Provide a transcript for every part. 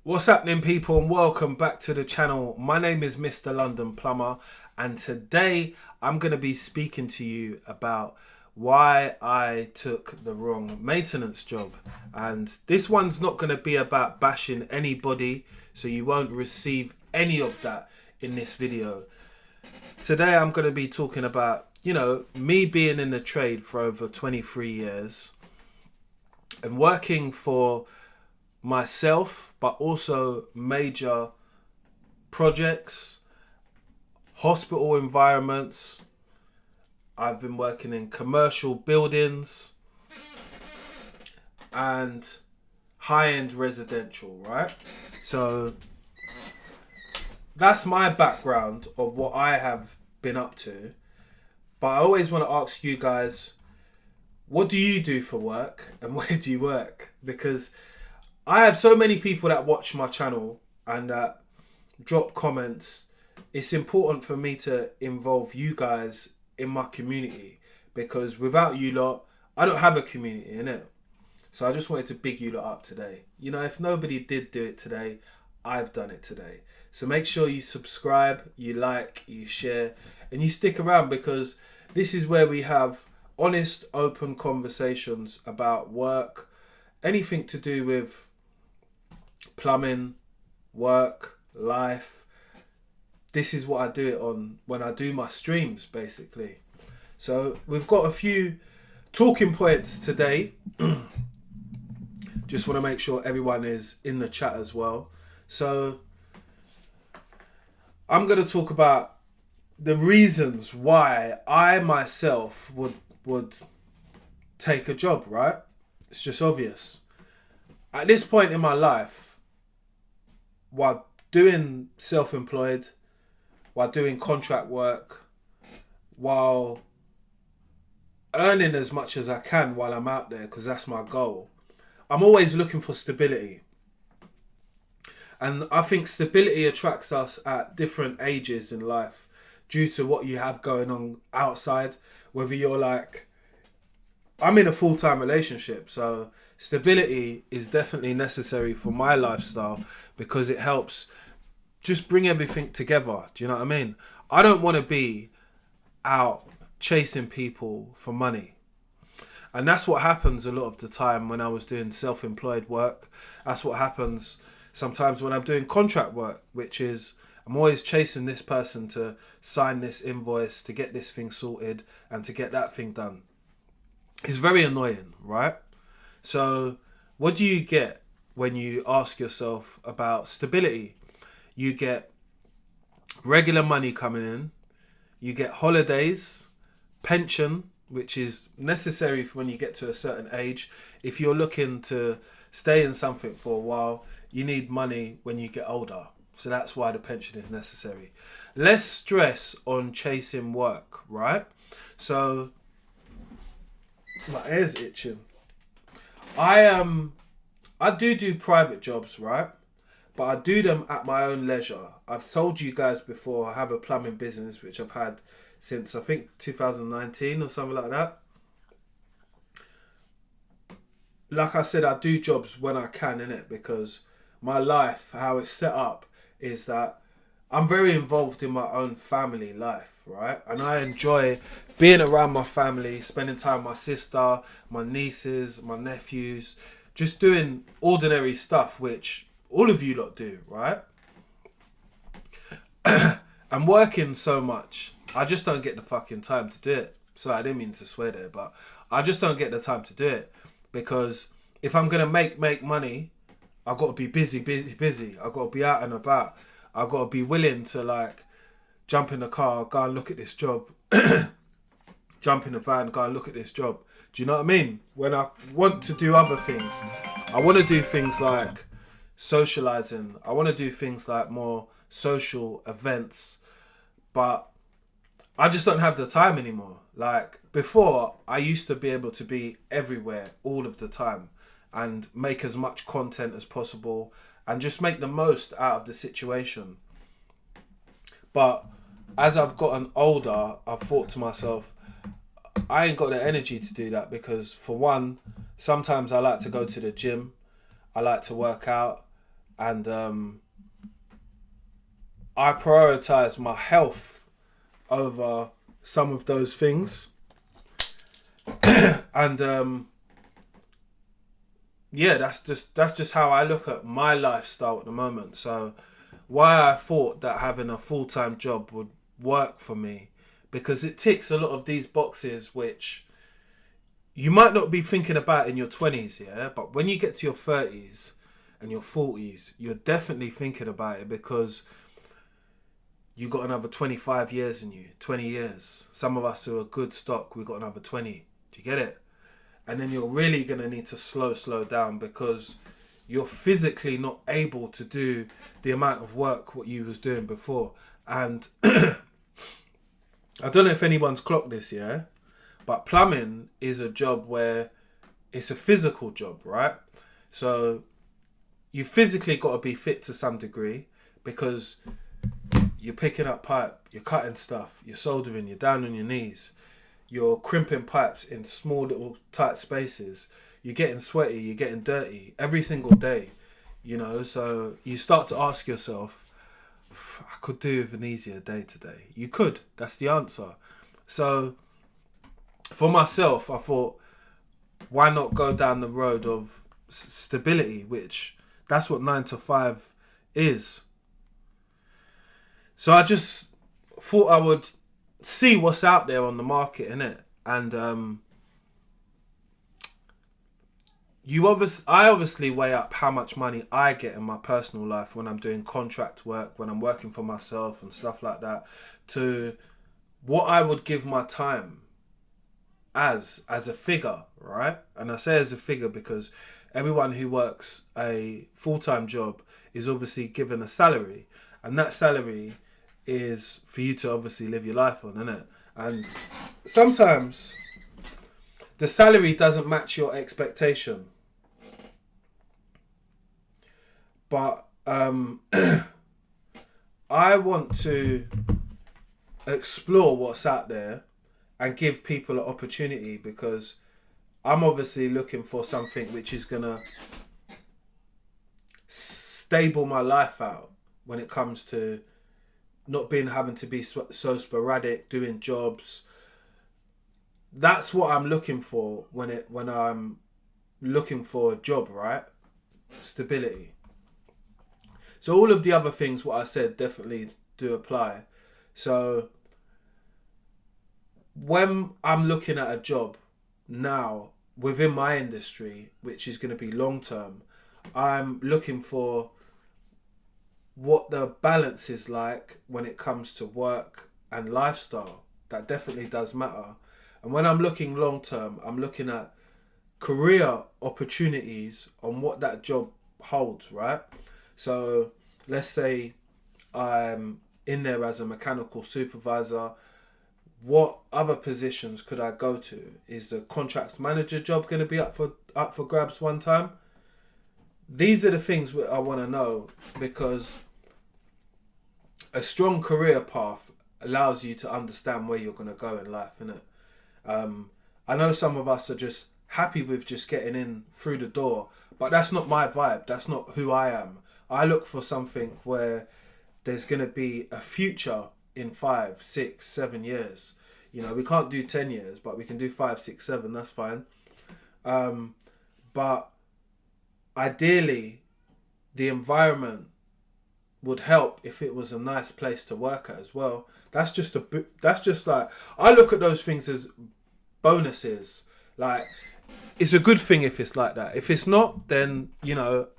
What's happening, people, and welcome back to the channel. My name is Mr. London Plumber, and today I'm going to be speaking to you about why I took the wrong maintenance job. And this one's not going to be about bashing anybody, so you won't receive any of that in this video. Today I'm going to be talking about, me being in the trade for over 23 years and working for myself, but also major projects, hospital environments. I've been working in commercial buildings and high-end residential, right? So that's my background of what I have been up to. But I always want to ask you guys, what do you do for work and where do you work? Because I have so many people that watch my channel and that drop comments. It's important for me to involve you guys in my community, because without you lot, I don't have a community, innit? So I just wanted to big you lot up today. If nobody did do it today, I've done it today. So make sure you subscribe, you like, you share, and you stick around, because this is where we have honest, open conversations about work, anything to do with plumbing, work, life. This is what I do it on when I do my streams, basically. So we've got a few talking points today. Just want to make sure everyone is in the chat as well. So I'm going to talk about the reasons why I myself would take a job, right? It's just obvious. At this point in my life, while doing self-employed, while doing contract work, while earning as much as I can while I'm out there, because that's my goal, I'm always looking for stability. And I think stability attracts us at different ages in life due to what you have going on outside. Whether you're like, I'm in a full-time relationship, so stability is definitely necessary for my lifestyle, because it helps just bring everything together. Do you know what I mean? I don't want to be out chasing people for money. And that's what happens a lot of the time when I was doing self-employed work. That's what happens sometimes when I'm doing contract work, which is I'm always chasing this person to sign this invoice, to get this thing sorted, and to get that thing done. It's very annoying, right? So what do you get when you ask yourself about stability? You get regular money coming in, you get holidays, pension, which is necessary when you get to a certain age. If you're looking to stay in something for a while, you need money when you get older. So that's why the pension is necessary. Less stress on chasing work, right? So my ear's itching. I do private jobs, right? But I do them at my own leisure. I've told you guys before, I have a plumbing business which I've had since I think 2019 or something like that. Like I said, I do jobs when I can, innit? Because my life, how it's set up, is that I'm very involved in my own family life, right? And I enjoy being around my family, spending time with my sister, my nieces, my nephews, just doing ordinary stuff, which all of you lot do, right? I'm working so much, I just don't get the fucking time to do it. Sorry, I didn't mean to swear there, but I just don't get the time to do it. Because if I'm going to make money, I've got to be busy. I've got to be out and about. I've got to be willing to, like, jump in the car, go and look at this job. Jump in the van, go and look at this job. Do you know what I mean? When I want to do other things, I want to do things like socializing. I want to do things like more social events. But I just don't have the time anymore. Like, before, I used to be able to be everywhere all of the time and make as much content as possible and just make the most out of the situation. But as I've gotten older, I've thought to myself, I ain't got the energy to do that, because for one, sometimes I like to go to the gym, I like to work out, and I prioritize my health over some of those things. And yeah, that's just how I look at my lifestyle at the moment. So why I thought that having a full-time job would work for me, because it ticks a lot of these boxes which you might not be thinking about in your 20s, yeah, but when you get to your 30s and your 40s, you're definitely thinking about it, because you got another 25 years in you, 20 years. Some of us who are good stock, we got another 20. Do you get it? And then you're really going to need to slow down, because you're physically not able to do the amount of work what you was doing before. And I don't know if anyone's clocked this, yeah? But plumbing is a job where it's a physical job, right? So you physically got to be fit to some degree, because you're picking up pipe, you're cutting stuff, you're soldering, you're down on your knees, you're crimping pipes in small little tight spaces, you're getting sweaty, you're getting dirty every single day, you know. So you start to ask yourself, I could do with an easier day today. You could, that's the answer. So for myself, I thought, why not go down the road of stability, which that's what 9 to 5 is. So I just thought I would see what's out there on the market, innit? And I obviously weigh up how much money I get in my personal life when I'm doing contract work, when I'm working for myself and stuff like that, to what I would give my time as a figure, right? And I say as a figure because everyone who works a full-time job is obviously given a salary, and that salary is for you to obviously live your life on, innit? And sometimes the salary doesn't match your expectation. But I want to explore what's out there and give people an opportunity, because I'm obviously looking for something which is going to stable my life out when it comes to not having to be so sporadic, doing jobs. That's what I'm looking for when I'm looking for a job, right? Stability. So all of the other things what I said definitely do apply. So when I'm looking at a job now within my industry, which is going to be long term, I'm looking for what the balance is like when it comes to work and lifestyle. That definitely does matter. And when I'm looking long term, I'm looking at career opportunities on what that job holds, right? So let's say I'm in there as a mechanical supervisor. What other positions could I go to? Is the contracts manager job going to be up for grabs one time? These are the things I want to know, because a strong career path allows you to understand where you're going to go in life, innit? I know some of us are just happy with just getting in through the door, but that's not my vibe. That's not who I am. I look for something where there's going to be a future in 5, 6, 7 years. You know, we can't do 10 years, but we can do 5, 6, 7. That's fine. But ideally, the environment would help if it was a nice place to work at as well. That's just like, I look at those things as bonuses. Like, it's a good thing if it's like that. If it's not, then, you know,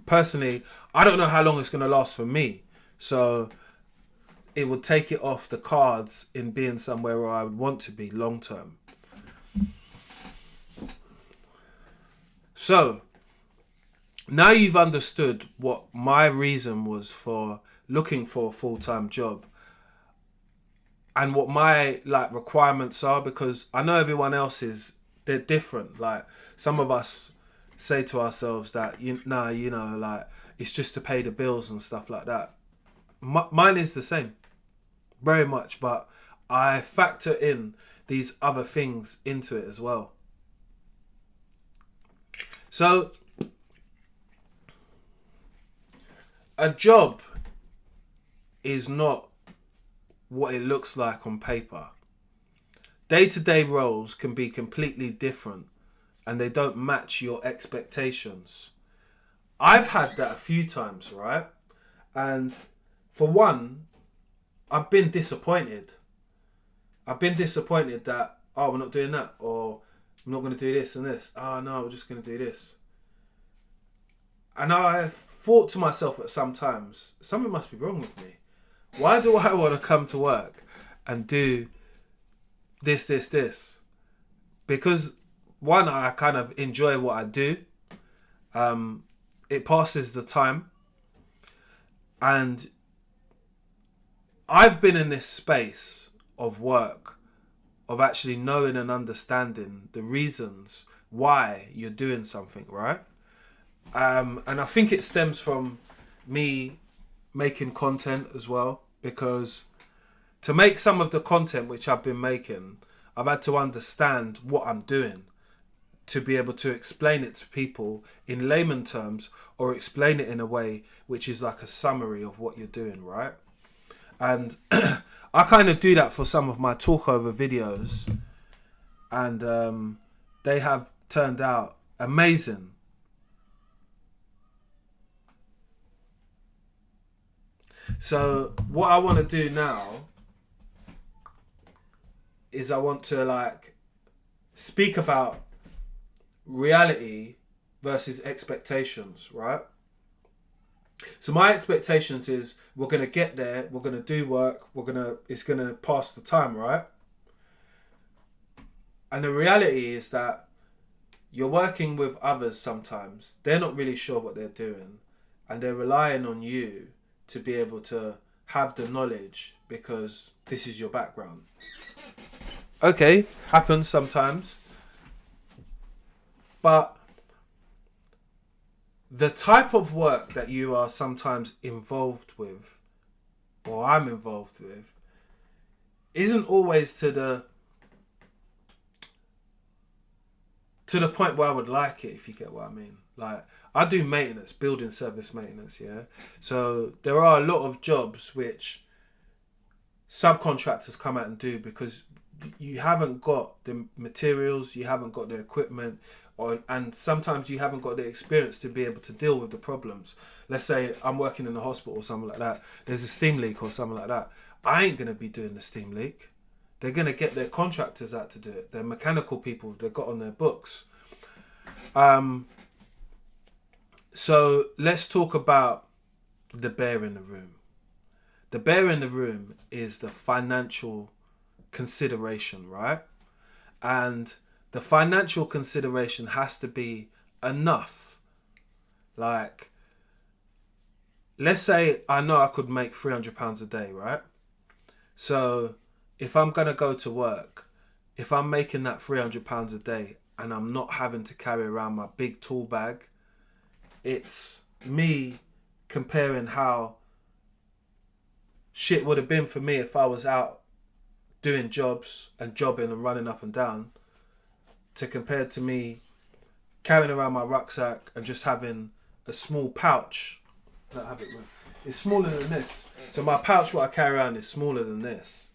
personally, I don't know how long it's going to last for me. So it would take it off the cards in being somewhere where I would want to be long term. So now you've understood what my reason was for looking for a full-time job and what my requirements are, because I know everyone else's, they're different. Like, some of us say to ourselves that it's just to pay the bills and stuff like that. Mine is the same, very much, but I factor in these other things into it as well. So a job is not what it looks like on paper. Day-to-day roles can be completely different and they don't match your expectations. I've had that a few times, right? And for one, I've been disappointed. I've been disappointed that, oh, we're not doing that, or I'm not going to do this and this. Oh, no, we're just going to do this. And I thought to myself at some times, something must be wrong with me. Why do I want to come to work and do this? Because one, I kind of enjoy what I do. It passes the time. And I've been in this space of work, of actually knowing and understanding the reasons why you're doing something, right? And I think it stems from me making content as well, because to make some of the content which I've been making, I've had to understand what I'm doing to be able to explain it to people in layman terms, or explain it in a way which is like a summary of what you're doing, right? And I kind of do that for some of my talkover videos, and they have turned out amazing. So what I want to do now is I want to like speak about reality versus expectations, right? So my expectations is we're going to get there, we're going to do work, it's going to pass the time, right? And the reality is that you're working with others sometimes. They're not really sure what they're doing, and they're relying on you to be able to have the knowledge because this is your background. Okay, happens sometimes. But the type of work that you are sometimes involved with, or I'm involved with, isn't always to the point where I would like it, if you get what I mean. Like, I do maintenance, building service maintenance, yeah? So there are a lot of jobs which subcontractors come out and do because you haven't got the materials, you haven't got the equipment, and sometimes you haven't got the experience to be able to deal with the problems. Let's say I'm working in a hospital or something like that. There's a steam leak or something like that. I ain't going to be doing the steam leak. They're going to get their contractors out to do it. They're mechanical people they've got on their books. So let's talk about the bear in the room. The bear in the room is the financial consideration, right? And the financial consideration has to be enough. Like, let's say I know I could make £300 a day, right? So if I'm going to go to work, if I'm making that £300 a day and I'm not having to carry around my big tool bag, it's me comparing how shit would have been for me if I was out doing jobs and jobbing and running up and down, to compared to me carrying around my rucksack and just having a small pouch. I don't have it, it's smaller than this. So my pouch, what I carry around, is smaller than this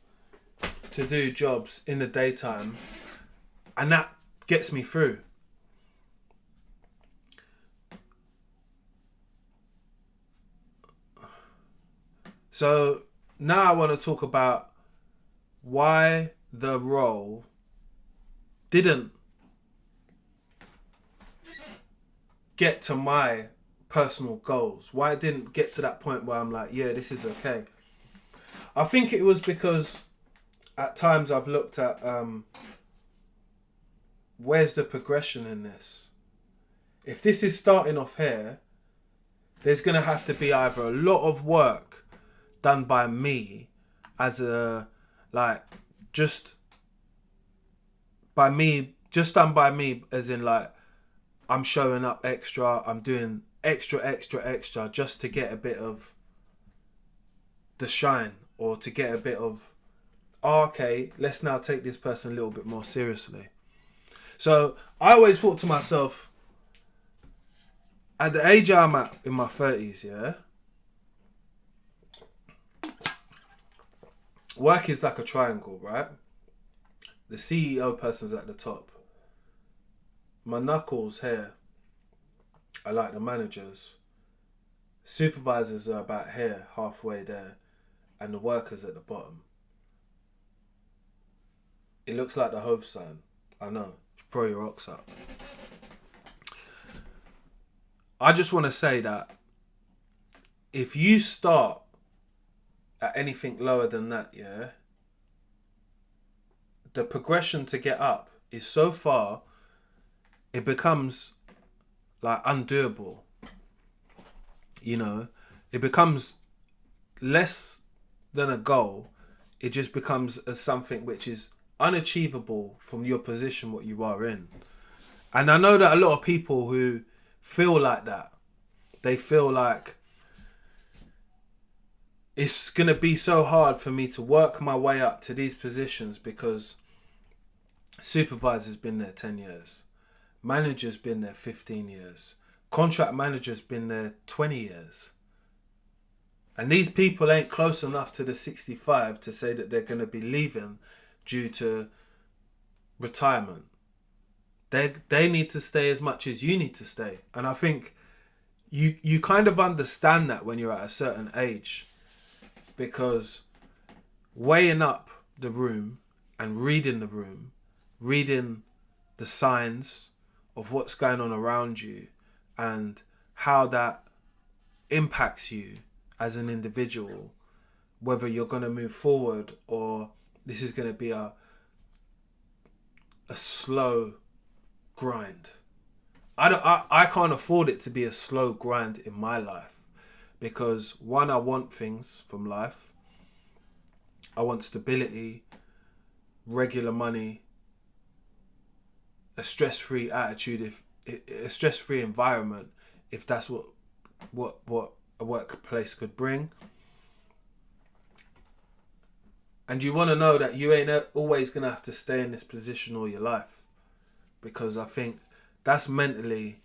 to do jobs in the daytime, and that gets me through. So now I want to talk about why the role didn't get to my personal goals. Why it didn't get to that point where I'm like, yeah, this is okay. I think it was because at times I've looked at where's the progression in this? If this is starting off here, there's going to have to be either a lot of work done by me as a, like, just done by me as in, like, I'm showing up extra, I'm doing extra just to get a bit of the shine, or to get a bit of, oh, okay, let's now take this person a little bit more seriously. So I always thought to myself, at the age I'm at in my 30s, yeah, work is like a triangle, right? The CEO person's at the top. My knuckles here are like the managers. Supervisors are about here, halfway there, and the workers at the bottom. It looks like the Hove sign. I know. Throw your rocks up. I just want to say that if you start at anything lower than that, yeah, the progression to get up is so far, it becomes like undoable. You know, it becomes less than a goal. It just becomes as something which is unachievable from your position, what you are in. And I know that a lot of people who feel like that, they feel like it's going to be so hard for me to work my way up to these positions because supervisor's been there 10 years. Manager's been there 15 years. Contract manager's been there 20 years. And these people ain't close enough to the 65 to say that they're going to be leaving due to retirement. They need to stay as much as you need to stay. And I think you kind of understand that when you're at a certain age, because weighing up the room and reading the room, reading the signs of what's going on around you and how that impacts you as an individual, whether you're going to move forward or this is going to be a slow grind. I can't afford it to be a slow grind in my life because, one, I want things from life. I want stability, regular money, a stress-free attitude, a stress-free environment, if that's what a workplace could bring. And you want to know that you ain't always going to have to stay in this position all your life, because I think that's mentally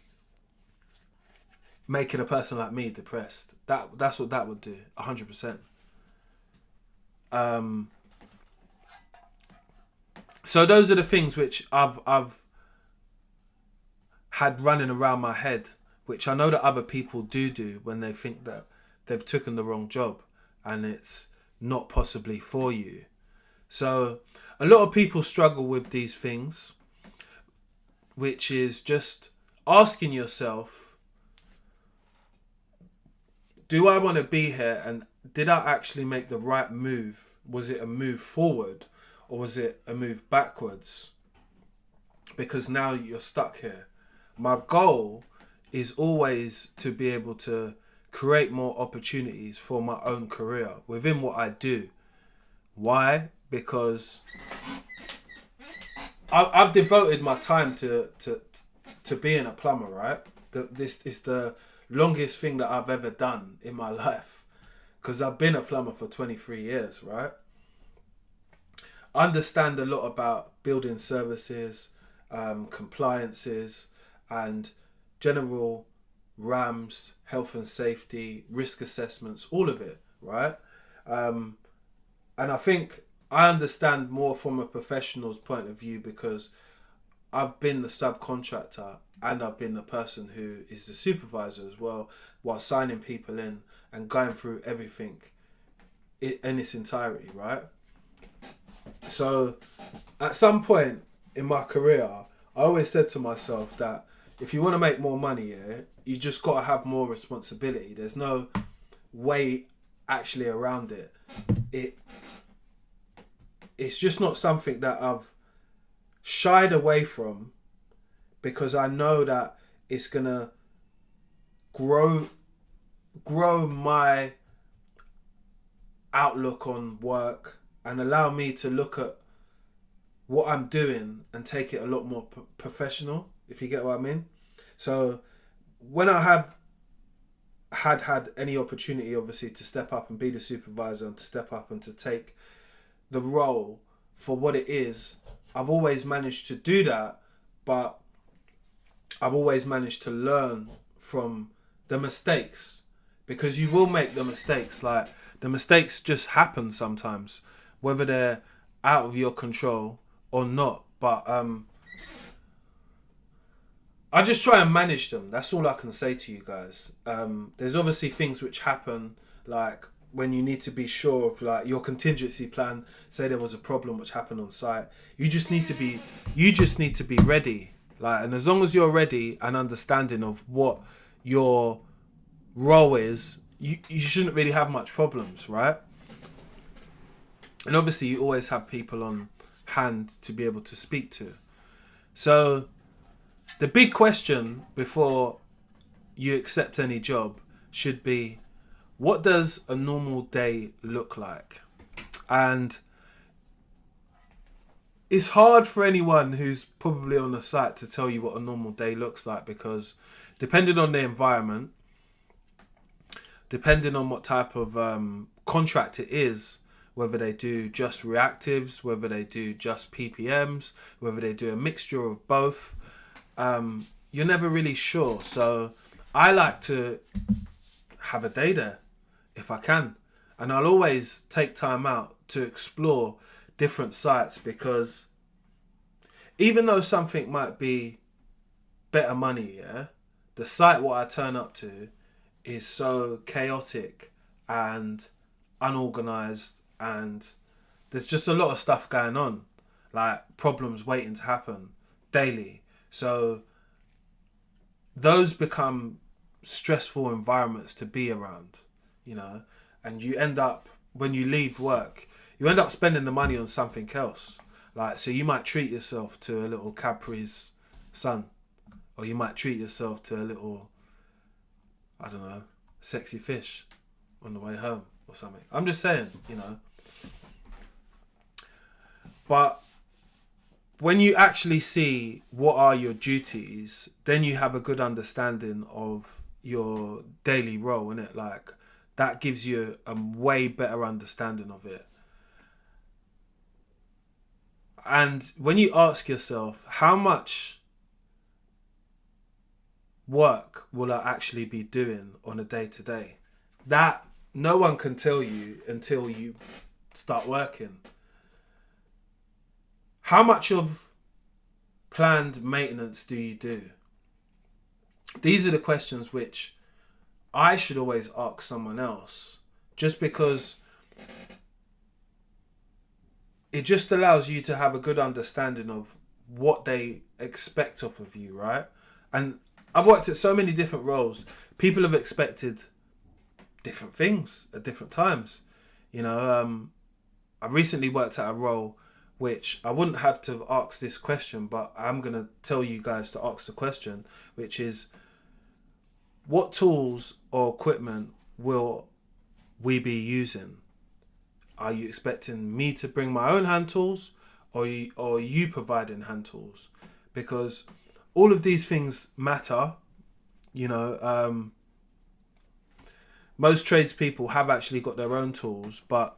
making a person like me depressed. That's what that would do, 100%. So those are the things which I've had running around my head, which I know that other people do when they think that they've taken the wrong job and it's not possibly for you. So a lot of people struggle with these things, which is just asking yourself, do I want to be here, and did I actually make the right move? Was it a move forward or was it a move backwards? Because now you're stuck here. My goal is always to be able to create more opportunities for my own career within what I do. Why? Because I've devoted my time to being a plumber, right? This is the longest thing that I've ever done in my life, because I've been a plumber for 23 years, right? I understand a lot about building services, compliances, and general RAMs, health and safety, risk assessments, all of it, right? And I think I understand more from a professional's point of view because I've been the subcontractor and I've been the person who is the supervisor as well, while signing people in and going through everything in its entirety, right? So at some point in my career, I always said to myself that if you want to make more money, yeah, you just got to have more responsibility. There's no way actually around it. It's just not something that I've shied away from, because I know that it's gonna grow my outlook on work and allow me to look at what I'm doing and take it a lot more professional, if you get what I mean. So when I have had any opportunity, obviously, to step up and be the supervisor and to step up and to take the role for what it is, I've always managed to do that, but I've always managed to learn from the mistakes, because you will make the mistakes. Like, the mistakes just happen sometimes whether they're out of your control or not. But I just try and manage them. That's all I can say to you guys. There's obviously things which happen, like when you need to be sure of like your contingency plan. Say there was a problem which happened on site. You just need to be ready. Like, and as long as you're ready and understanding of what your role is, you shouldn't really have much problems, right? And obviously you always have people on hand to be able to speak to. So the big question before you accept any job should be, what does a normal day look like? And it's hard for anyone who's probably on the site to tell you what a normal day looks like, because depending on the environment, depending on what type of contract it is, whether they do just reactives, whether they do just PPMs, whether they do a mixture of both, you're never really sure. So I like to have a day there if I can. And I'll always take time out to explore different sites, because even though something might be better money, yeah, the site what I turn up to is so chaotic and unorganized, and there's just a lot of stuff going on, like problems waiting to happen daily. So those become stressful environments to be around, you know, and you end up, when you leave work, you end up spending the money on something else. Like, so you might treat yourself to a little Capri's Sun, or you might treat yourself to a little, I don't know, sexy fish on the way home or something. I'm just saying, you know. But when you actually see what are your duties, then you have a good understanding of your daily role, innit? Like, that gives you a way better understanding of it. And when you ask yourself, how much work will I actually be doing on a day-to-day? That no one can tell you until you start working. How much of planned maintenance do you do? These are the questions which I should always ask someone else, just because it just allows you to have a good understanding of what they expect off of you, right? And I've worked at so many different roles. People have expected different things at different times. You know, I recently worked at a role which I wouldn't have to ask this question, but I'm going to tell you guys to ask the question, which is, what tools or equipment will we be using? Are you expecting me to bring my own hand tools, or are you providing hand tools? Because all of these things matter. You know, most tradespeople have actually got their own tools, but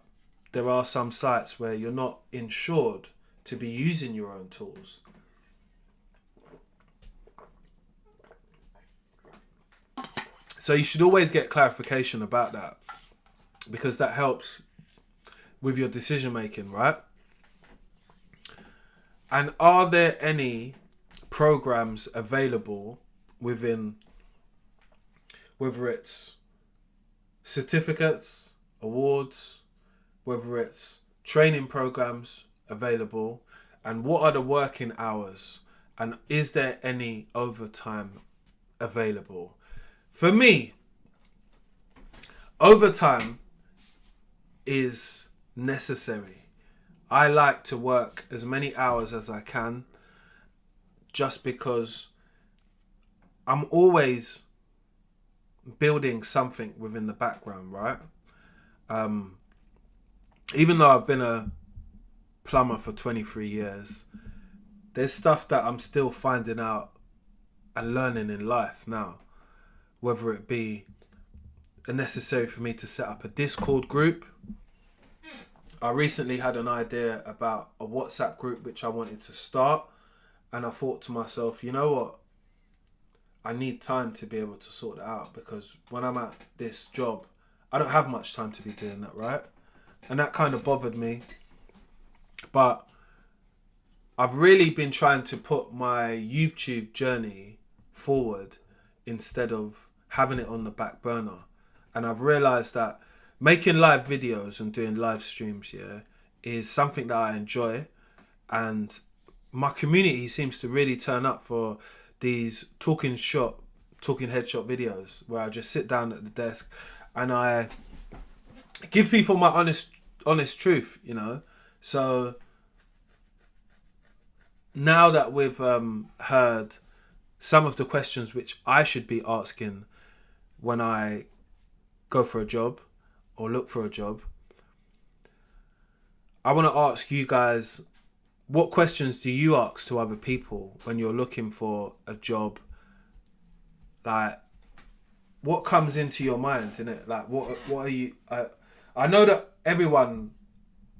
there are some sites where you're not insured to be using your own tools. So you should always get clarification about that, because that helps with your decision making, right? And are there any programs available within, whether it's certificates, awards, whether it's training programs available, and what are the working hours, and is there any overtime available? For me, overtime is necessary. I like to work as many hours as I can, just because I'm always building something within the background, right? Even though I've been a plumber for 23 years, there's stuff that I'm still finding out and learning in life now, whether it be necessary for me to set up a Discord group. I recently had an idea about a WhatsApp group which I wanted to start, and I thought to myself, you know what? I need time to be able to sort that out, because when I'm at this job, I don't have much time to be doing that, right? And that kind of bothered me. But I've really been trying to put my YouTube journey forward instead of having it on the back burner. And I've realized that making live videos and doing live streams, yeah, is something that I enjoy. And my community seems to really turn up for these talking headshot videos where I just sit down at the desk and I give people my honest truth, you know. So now that we've heard some of the questions which I should be asking when I go for a job or look for a job, I want to ask you guys, what questions do you ask to other people when you're looking for a job? Like, what comes into your mind, innit? Like, what are you... I know that everyone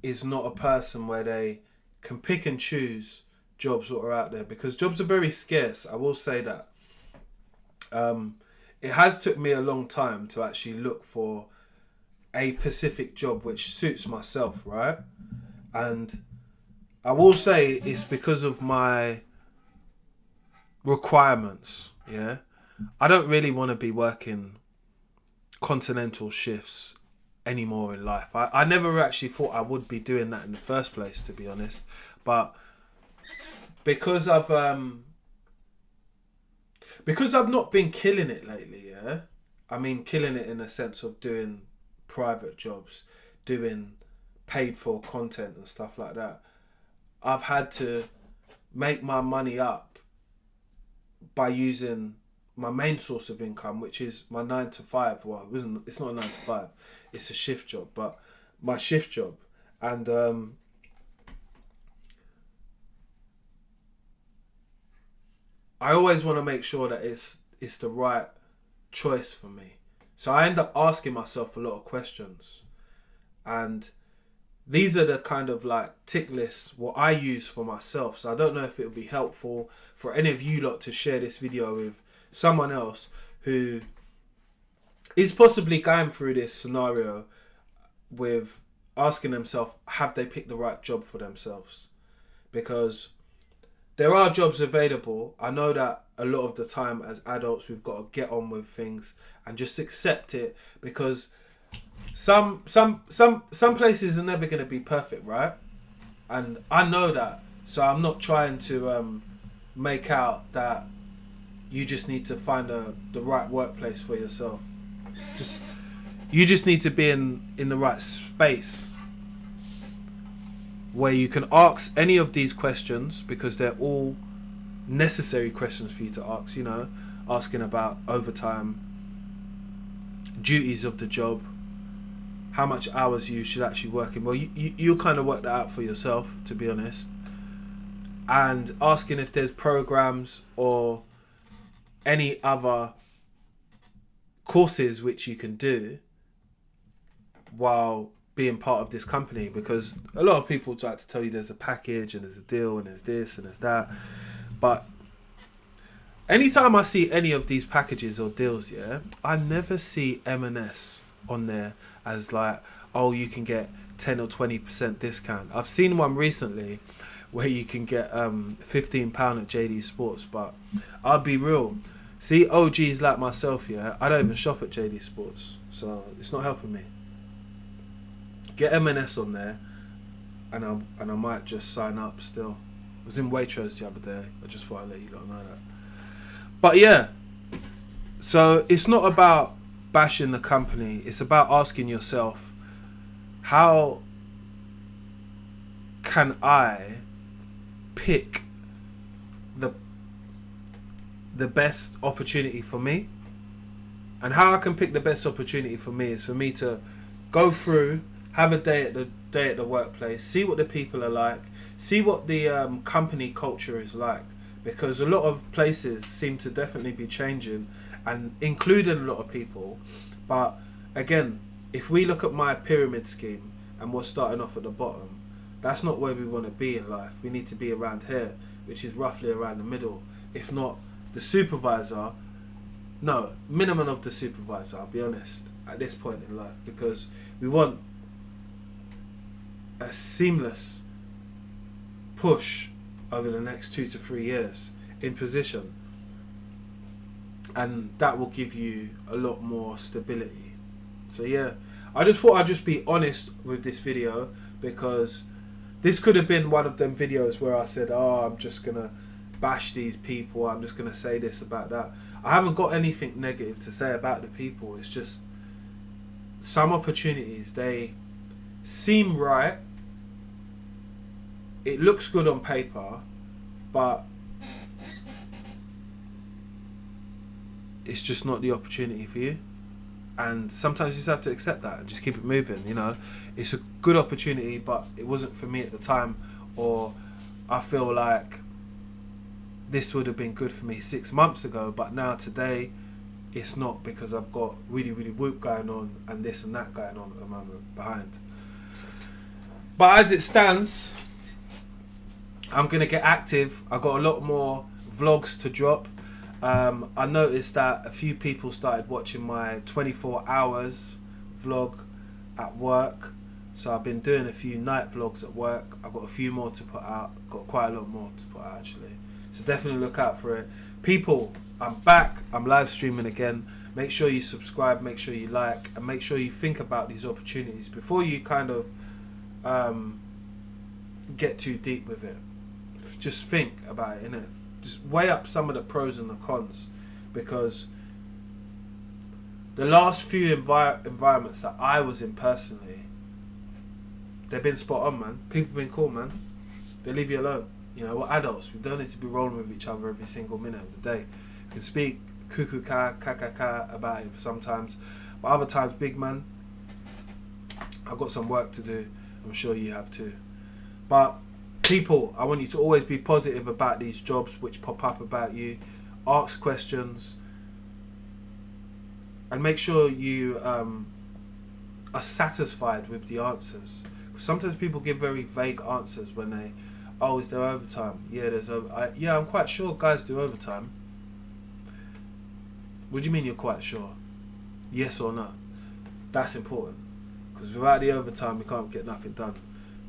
is not a person where they can pick and choose jobs that are out there, because jobs are very scarce. I will say that. It has took me a long time to actually look for a specific job which suits myself, right? And I will say it's because of my requirements, yeah? I don't really want to be working continental shifts anymore in life. I never actually thought I would be doing that in the first place, to be honest. But because I've not been killing it lately, yeah? I mean killing it in the sense of doing private jobs, doing paid for content and stuff like that. I've had to make my money up by using my main source of income, which is my 9 to 5. Well, it's not a 9 to 5, it's a shift job, but my shift job. And I always want to make sure that it's the right choice for me. So I end up asking myself a lot of questions. And these are the kind of like tick lists what I use for myself. So I don't know if it would be helpful for any of you lot to share this video with someone else who is possibly going through this scenario with asking themselves, have they picked the right job for themselves? Because there are jobs available. I know that a lot of the time as adults we've got to get on with things and just accept it, because some places are never going to be perfect, right? And I know that. So I'm not trying to make out that you just need to find the right workplace for yourself. You just need to be in the right space where you can ask any of these questions, because they're all necessary questions for you to ask, you know, asking about overtime, duties of the job, how much hours you should actually work in. Well, you'll kind of work that out for yourself, to be honest. And asking if there's programs or any other courses which you can do while being part of this company, because a lot of people try to tell you there's a package and there's a deal and there's this and there's that. But anytime I see any of these packages or deals, yeah, I never see M&S on there as like, oh, you can get 10 or 20% discount. I've seen one recently where you can get £15 at JD Sports, but I'll be real. See, OGs like myself, yeah, I don't even shop at JD Sports, so it's not helping me. Get M&S on there, and I might just sign up still. I was in Waitrose the other day. I just thought I'd let you lot know that. But yeah, so it's not about bashing the company. It's about asking yourself, how can I pick the best opportunity for me? And how I can pick the best opportunity for me is for me to go through, have a day at the workplace, see what the people are like, see what the company culture is like, because a lot of places seem to definitely be changing and including a lot of people. But again, if we look at my pyramid scheme and we're starting off at the bottom, that's not where we want to be in life. We need to be around here, which is roughly around the middle, if not the supervisor. No, minimum of the supervisor, I'll be honest, at this point in life, because we want a seamless push over the next 2 to 3 years in position, and that will give you a lot more stability. So yeah, I just thought I'd just be honest with this video, because this could have been one of them videos where I said, oh, I'm just gonna bash these people, I'm just gonna say this about that. I haven't got anything negative to say about the people. It's just some opportunities, they seem right, it looks good on paper, but it's just not the opportunity for you. And sometimes you just have to accept that and just keep it moving. You know, it's a good opportunity, but it wasn't for me at the time, or I feel like this would have been good for me 6 months ago, but now today it's not, because I've got really whoop going on and this and that going on at the moment behind. But as it stands, I'm gonna get active. I got a lot more vlogs to drop. I noticed that a few people started watching my 24 hours vlog at work, so I've been doing a few night vlogs at work. I've got a few more to put out, got quite a lot more to put out actually, so definitely look out for it. People, I'm back, I'm live streaming again. Make sure you subscribe, make sure you like, and make sure you think about these opportunities before you kind of get too deep with it. Just think about it, innit? Just weigh up some of the pros and the cons, because the last few environments that I was in personally, they've been spot on, man. People been cool, man. They leave you alone. You know, we're adults. We don't need to be rolling with each other every single minute of the day. We can speak cuckoo ka about it sometimes, but other times, big man, I've got some work to do. I'm sure you have too. But people, I want you to always be positive about these jobs which pop up about you. Ask questions, and make sure you are satisfied with the answers. Sometimes people give very vague answers when they, oh, is there overtime? Yeah, there's yeah, I'm quite sure guys do overtime. What do you mean you're quite sure? Yes or no? That's important, because without the overtime we can't get nothing done.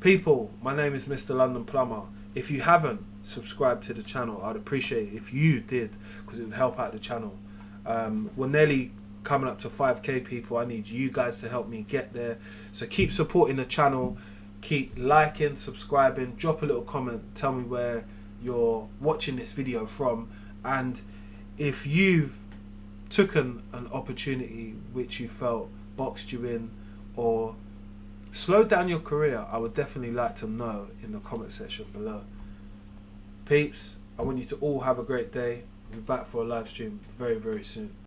People, my name is Mr. London Plumber. If you haven't subscribed to the channel, I'd appreciate it if you did, because it would help out the channel. We're nearly coming up to 5k people. I need you guys to help me get there. So keep supporting the channel, keep liking, subscribing, drop a little comment, tell me where you're watching this video from, and if you've taken an opportunity which you felt boxed you in or slowed down your career, I would definitely like to know in the comment section below. Peeps, I want you to all have a great day. We'll be back for a live stream very soon.